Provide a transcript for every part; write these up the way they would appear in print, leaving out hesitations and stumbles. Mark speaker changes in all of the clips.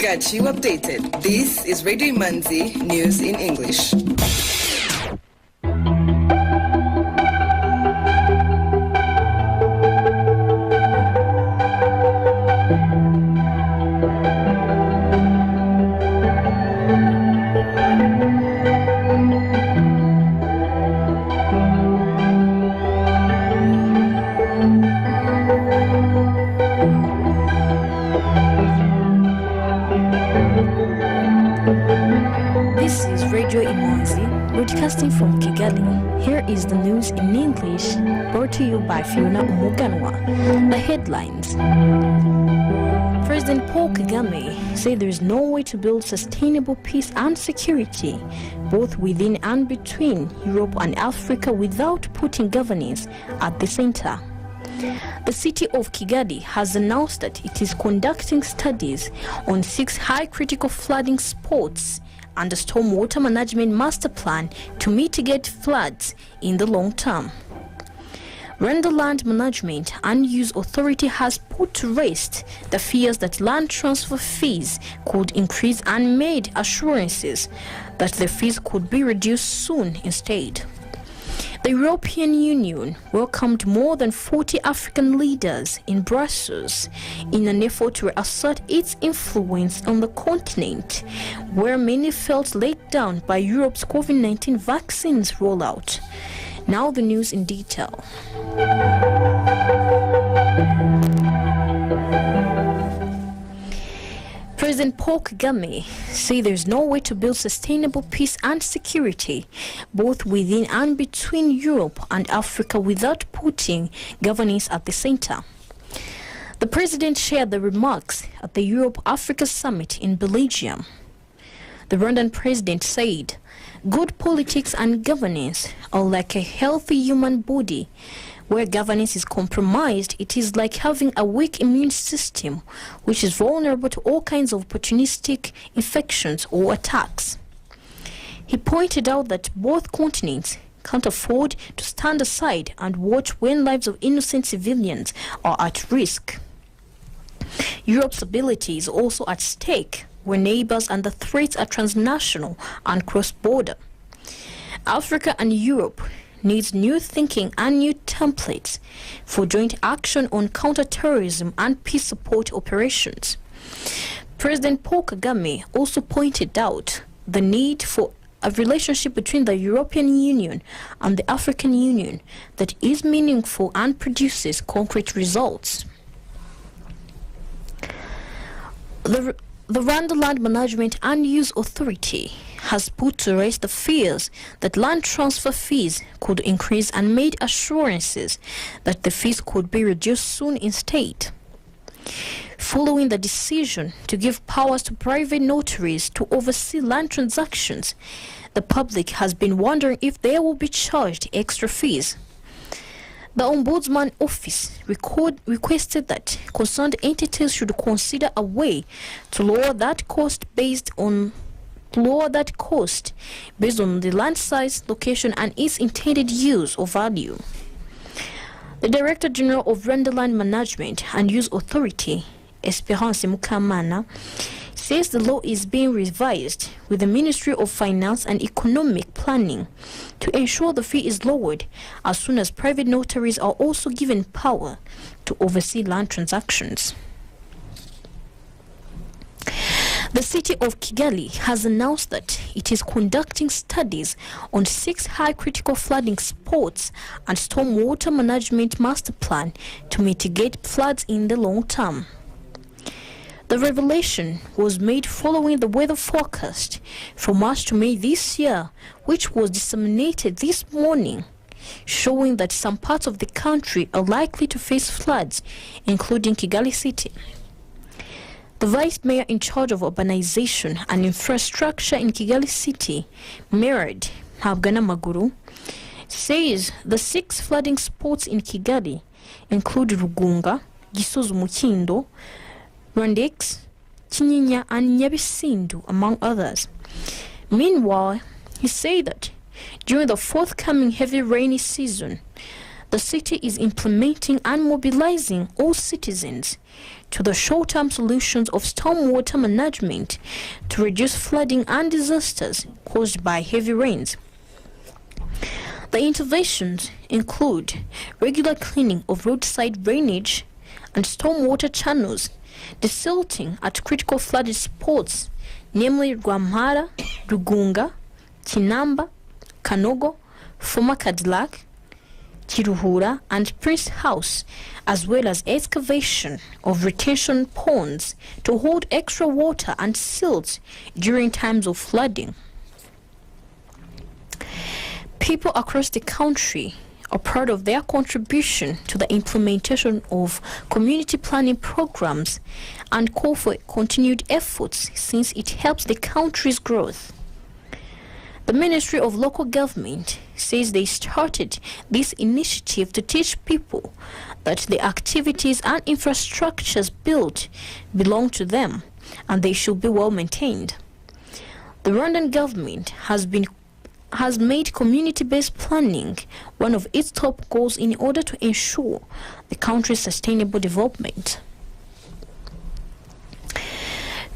Speaker 1: got you updated. This is Radio Imanzi News in English.
Speaker 2: This is Radio Imanzi, broadcasting from Kigali. Here is the news in English, brought to you by Fiona Umuganwa. The headlines. President Paul Kagame said there is no way to build sustainable peace and security, both within and between Europe and Africa, without putting governance at the center. The city of Kigali has announced that it is conducting studies on 6 high critical flooding spots and a stormwater management master plan to mitigate floods in the long term. Rwanda Land Management and Use Authority has put to rest the fears that land transfer fees could increase and made assurances that the fees could be reduced soon instead. The European Union welcomed more than 40 African leaders in Brussels in an effort to assert its influence on the continent, where many felt let down by Europe's COVID-19 vaccines rollout. Now the news in detail. President Paul Kagame said there is no way to build sustainable peace and security, both within and between Europe and Africa, without putting governance at the center. The president shared the remarks at the Europe-Africa Summit in Belgium. The Rwandan president said, "Good politics and governance are like a healthy human body. Where governance is compromised, it is like having a weak immune system, which is vulnerable to all kinds of opportunistic infections or attacks." He pointed out that both continents can't afford to stand aside and watch when lives of innocent civilians are at risk. Europe's stability is also at stake, where neighbors and the threats are transnational and cross-border. Africa and Europe needs new thinking and new templates for joint action on counter-terrorism and peace support operations. President Paul Kagame also pointed out the need for a relationship between the European Union and the African Union that is meaningful and produces concrete results. The Rwanda Land Management and Use Authority has put to rest the fears that land transfer fees could increase and made assurances that the fees could be reduced soon instead. Following the decision to give powers to private notaries to oversee land transactions, the public has been wondering if they will be charged extra fees. The Ombudsman Office requested that concerned entities should consider a way to lower that cost based on the land size, location, and its intended use or value. The Director General of Rwanda Land Management and Use Authority, Esperance Mukamana, says the law is being revised with the Ministry of Finance and Economic Planning to ensure the fee is lowered as soon as private notaries are also given power to oversee land transactions. The city of Kigali has announced that it is conducting studies on 6 high critical flooding spots and stormwater management master plan to mitigate floods in the long term. The revelation was made following the weather forecast from March to May this year, which was disseminated this morning, showing that some parts of the country are likely to face floods, including Kigali City. The Vice Mayor in charge of urbanization and infrastructure in Kigali City, Merad Maguru, says the 6 flooding spots in Kigali include Rugunga, Gisozi Mukindo, Rwandex, Kinyinya, and Nyabisindu, among others. Meanwhile, he said that during the forthcoming heavy rainy season, the city is implementing and mobilizing all citizens to the short-term solutions of stormwater management to reduce flooding and disasters caused by heavy rains. The interventions include regular cleaning of roadside drainage and stormwater channels, desilting at critical flooded spots, namely Rwamara, Rugunga, Kinamba, Kanogo, former Cadillac, Kiruhura and Prince House, as well as excavation of retention ponds to hold extra water and silt during times of flooding. People across the country are proud of their contribution to the implementation of community planning programs and call for continued efforts since it helps the country's growth. The Ministry of Local Government says they started this initiative to teach people that the activities and infrastructures built belong to them and they should be well maintained. The Rwandan government has made community-based planning one of its top goals in order to ensure the country's sustainable development.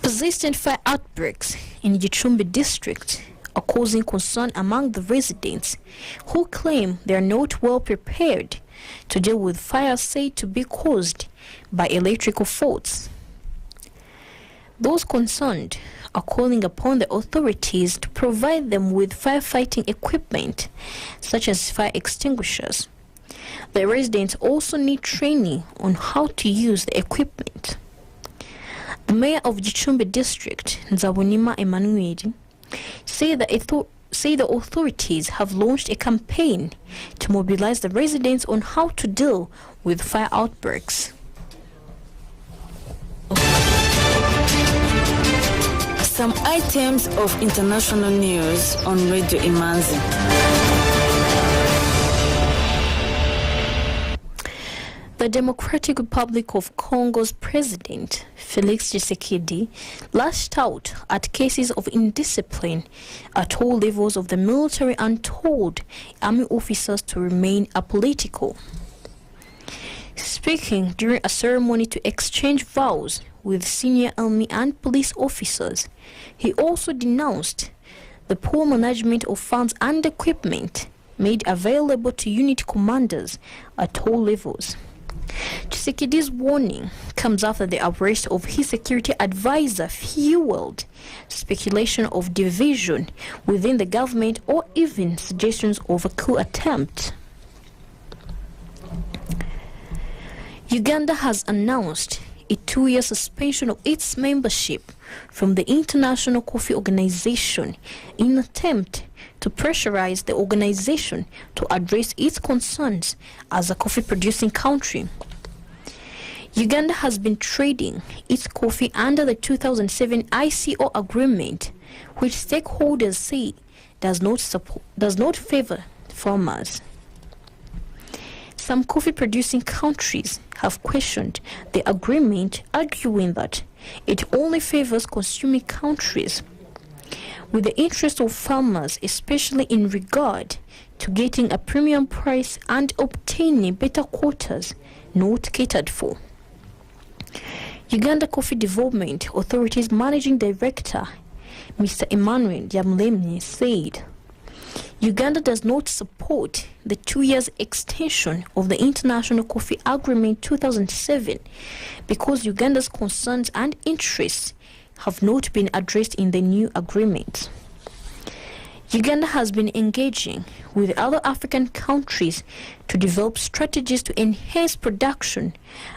Speaker 2: Persistent fire outbreaks in Gicumbi district are causing concern among the residents who claim they are not well prepared to deal with fires said to be caused by electrical faults. Those concerned are calling upon the authorities to provide them with firefighting equipment such as fire extinguishers. The residents also need training on how to use the equipment. The mayor of Gicumbi district, Nzabonima Emmanuel, say the authorities have launched a campaign to mobilize the residents on how to deal with fire outbreaks.
Speaker 3: Some items of international news on Radio Imanzi.
Speaker 2: The Democratic Republic of Congo's President, Felix Tshisekedi, lashed out at cases of indiscipline at all levels of the military and told army officers to remain apolitical. Speaking during a ceremony to exchange vows with senior army and police officers, he also denounced the poor management of funds and equipment made available to unit commanders at all levels. Tshisekedi's warning comes after the arrest of his security advisor fueled speculation of division within the government or even suggestions of a coup attempt. Uganda has announced a 2-year suspension of its membership from the International Coffee Organization in an attempt to pressurize the organization to address its concerns as a coffee-producing country. Uganda has been trading its coffee under the 2007 ICO agreement, which stakeholders say does not favor farmers. Some coffee-producing countries have questioned the agreement, arguing that it only favors consuming countries, with the interest of farmers, especially in regard to getting a premium price and obtaining better quotas, not catered for. Uganda Coffee Development Authority's Managing Director, Mr. Emmanuel Yamlemni, said Uganda does not support the 2 years extension of the International Coffee Agreement 2007 because Uganda's concerns and interests have not been addressed in the new agreement. Uganda has been engaging with other African countries to develop strategies to enhance production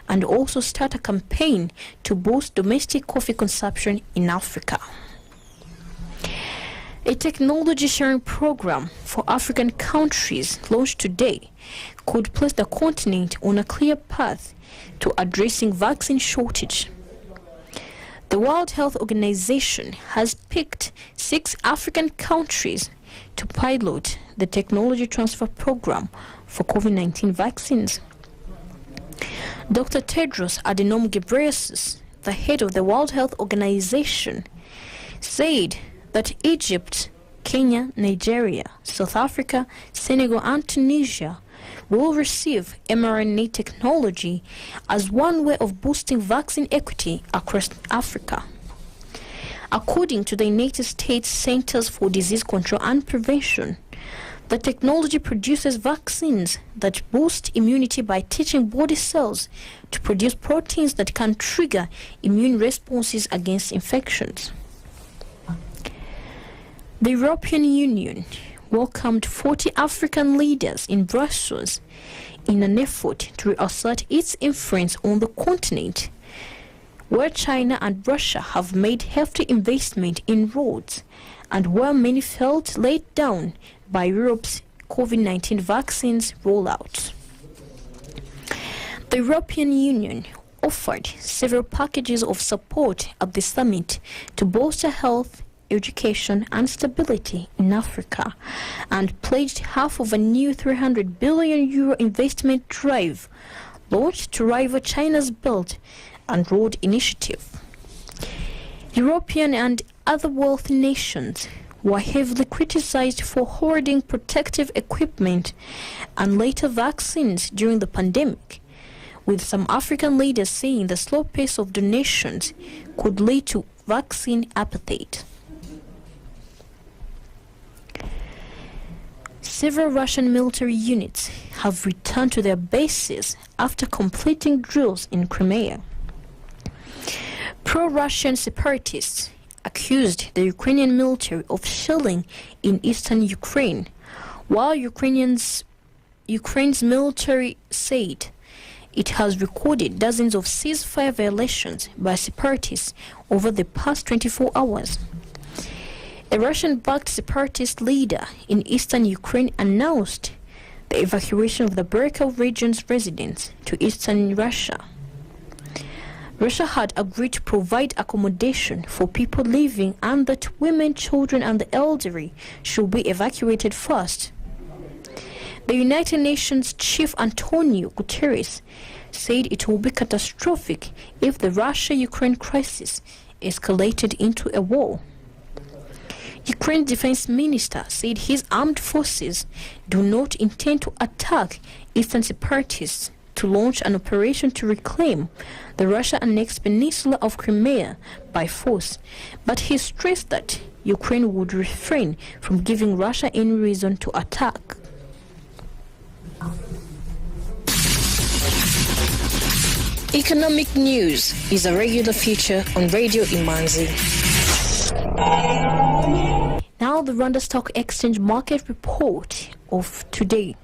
Speaker 2: and also start a campaign to boost domestic coffee consumption in Africa. A technology sharing program for African countries launched today could place the continent on a clear path to addressing vaccine shortage. The World Health Organization has picked 6 African countries to pilot the technology transfer program for COVID-19 vaccines. Dr. Tedros Adhanom Ghebreyesus, the head of the World Health Organization, said that Egypt, Kenya, Nigeria, South Africa, Senegal and Tunisia will receive mRNA technology as one way of boosting vaccine equity across Africa. According to the United States Centers for Disease Control and Prevention, the technology produces vaccines that boost immunity by teaching body cells to produce proteins that can trigger immune responses against infections. The European Union welcomed 40 African leaders in Brussels in an effort to reassert its influence on the continent, where China and Russia have made hefty investment in roads and where many felt let down by Europe's COVID-19 vaccines rollout. The European Union offered several packages of support at the summit to bolster health, education and stability in Africa, and pledged half of a new €300 billion investment drive launched to rival China's Belt and Road Initiative. European and other wealthy nations were heavily criticized for hoarding protective equipment and later vaccines during the pandemic, with some African leaders saying the slow pace of donations could lead to vaccine appetite. Several Russian military units have returned to their bases after completing drills in Crimea. Pro-Russian separatists accused the Ukrainian military of shelling in eastern Ukraine, while Ukraine's military said it has recorded dozens of ceasefire violations by separatists over the past 24 hours. A Russian-backed separatist leader in eastern Ukraine announced the evacuation of the Baikal region's residents to eastern Russia. Russia had agreed to provide accommodation for people leaving and that women, children and the elderly should be evacuated first. The United Nations Chief Antonio Guterres said it will be catastrophic if the Russia-Ukraine crisis escalated into a war. Ukraine's defense minister said his armed forces do not intend to attack eastern separatists to launch an operation to reclaim the Russia-annexed peninsula of Crimea by force, but he stressed that Ukraine would refrain from giving Russia any reason to attack. Economic news is a regular feature on Radio Imanzi. Now the Rwanda Stock Exchange market report of today.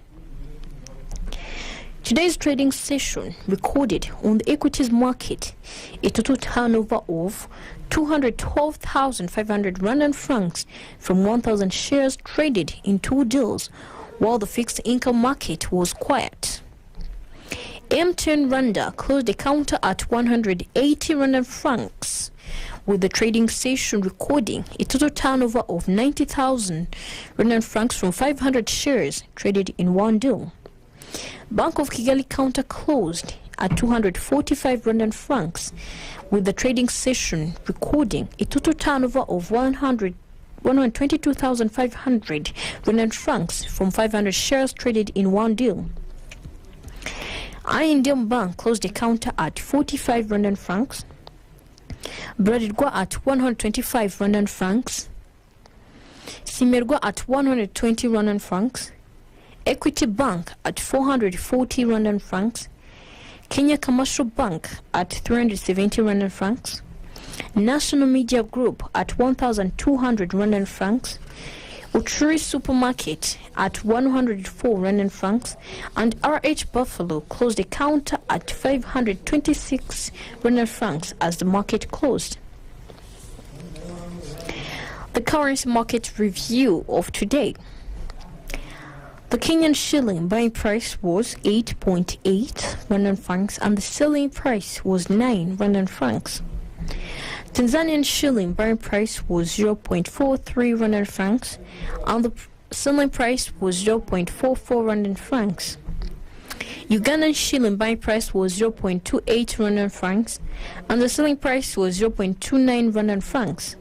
Speaker 2: Today's trading session recorded on the equities market a total turnover of 212,500 Rwandan francs from 1,000 shares traded in 2 deals, while the fixed income market was quiet. M10 Rwanda closed the counter at 180 Rwandan francs, with the trading session recording a total turnover of 90,000 Rwandan francs from 500 shares traded in 1 deal. Bank of Kigali counter closed at 245 Rwandan francs, with the trading session recording a total turnover of 122,500 Rwandan francs from 500 shares traded in 1 deal. I&M Bank closed the counter at 45 Rwandan francs. Bradirwa at 125 Rwandan francs. Simerwa at 120 Rwandan francs. Equity Bank at 440 Rwandan francs. Kenya Commercial Bank at 370 Rwandan francs. National Media Group at 1,200 Rwandan francs. Uchuri Supermarket at 104 Rwandan francs, and RH Buffalo closed the counter at 526 Rwandan francs as the market closed. The currency market review of today. The Kenyan shilling buying price was 8.8 Rwandan francs and the selling price was 9 Rwandan francs. Tanzanian shilling buying price was 0.43 Rwandan francs and the selling price was 0.44 Rwandan francs. Ugandan shilling buying price was 0.28 Rwandan francs and the selling price was 0.29 Rwandan francs.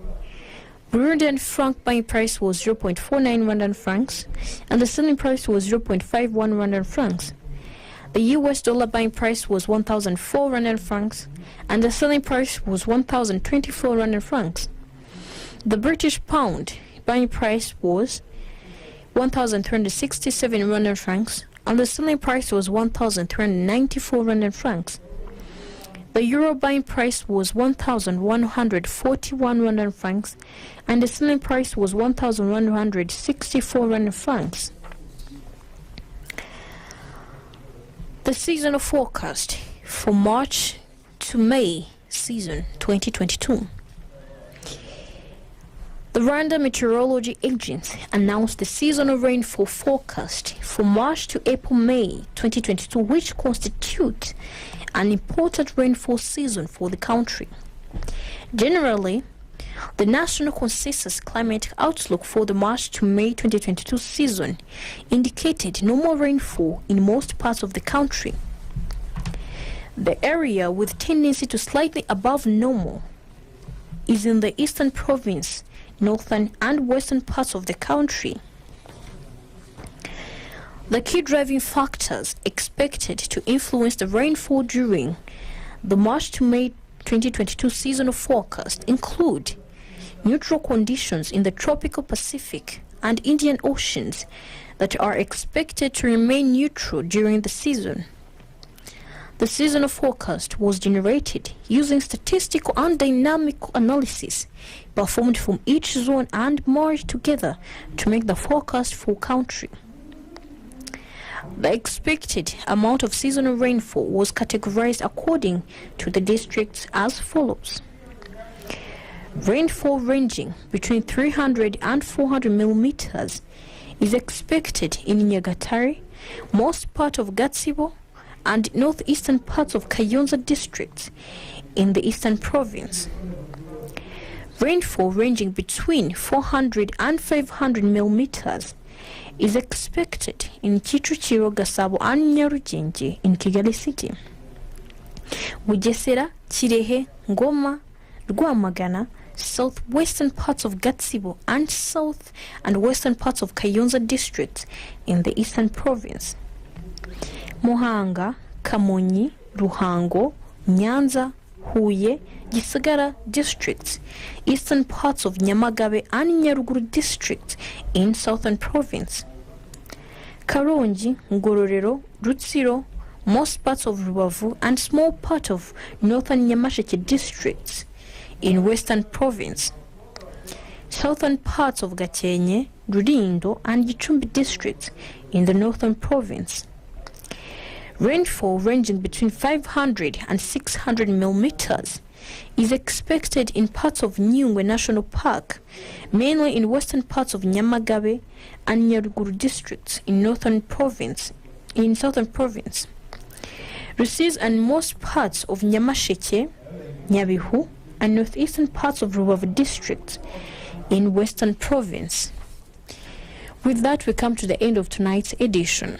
Speaker 2: Burundian franc buying price was 0.49 Rwandan francs, and the selling price was 0.51 Rwandan francs. The US dollar buying price was 1,004 Rwandan francs, and the selling price was 1,024 Rwandan francs. The British pound buying price was 1,367 Rwandan francs, and the selling price was 1,394 Rwandan francs. The euro buying price was 1,141 Rwandan francs, and the selling price was 1,164 Rwandan francs. The seasonal forecast for March to May season 2022. The Rwanda Meteorology Agency announced the seasonal rainfall forecast for March to April-May 2022, which constitutes an important rainfall season for the country. Generally, the National Consensus Climate Outlook for the March to May 2022 season indicated normal rainfall in most parts of the country. The area with tendency to slightly above normal is in the Eastern Province, northern and western parts of the country. The key driving factors expected to influence the rainfall during the March to May 2022 seasonal forecast include neutral conditions in the tropical Pacific and Indian Oceans that are expected to remain neutral during the season. The seasonal forecast was generated using statistical and dynamic analysis performed from each zone and merged together to make the forecast for country. The expected amount of seasonal rainfall was categorized according to the districts as follows. Rainfall ranging between 300 and 400 millimeters is expected in Nyagatare, most part of Gatsibo, and northeastern parts of Kayonza districts in the Eastern Province. Rainfall ranging between 400 and 500 millimeters is expected in Kicukiro, Gasabo, and Nyarugenge in Kigali City. Bugesera, Kirehe, Ngoma, Rwamagana, southwestern parts of Gatsibo, and south and western parts of Kayonza districts in the Eastern Province. Muhanga, Kamonyi, Ruhango, Nyanza, Huye, Gisagara districts, eastern parts of Nyamagabe and Nyaruguru districts in Southern Province. Karongi, Ngororero, Rutsiro, most parts of Rubavu and small part of Northern Nyamasheke districts in Western Province. Southern parts of Gakenke, Rulindo and Gicumbi districts in the Northern Province. Rainfall ranging between 500 and 600 millimeters is expected in parts of Nyungwe National Park, mainly in western parts of Nyamagabe and Nyaruguru districts in Southern Province. Rusizi and most parts of Nyamasheke, Nyabihu, and northeastern parts of Rubavu district in Western Province. With that, we come to the end of tonight's edition.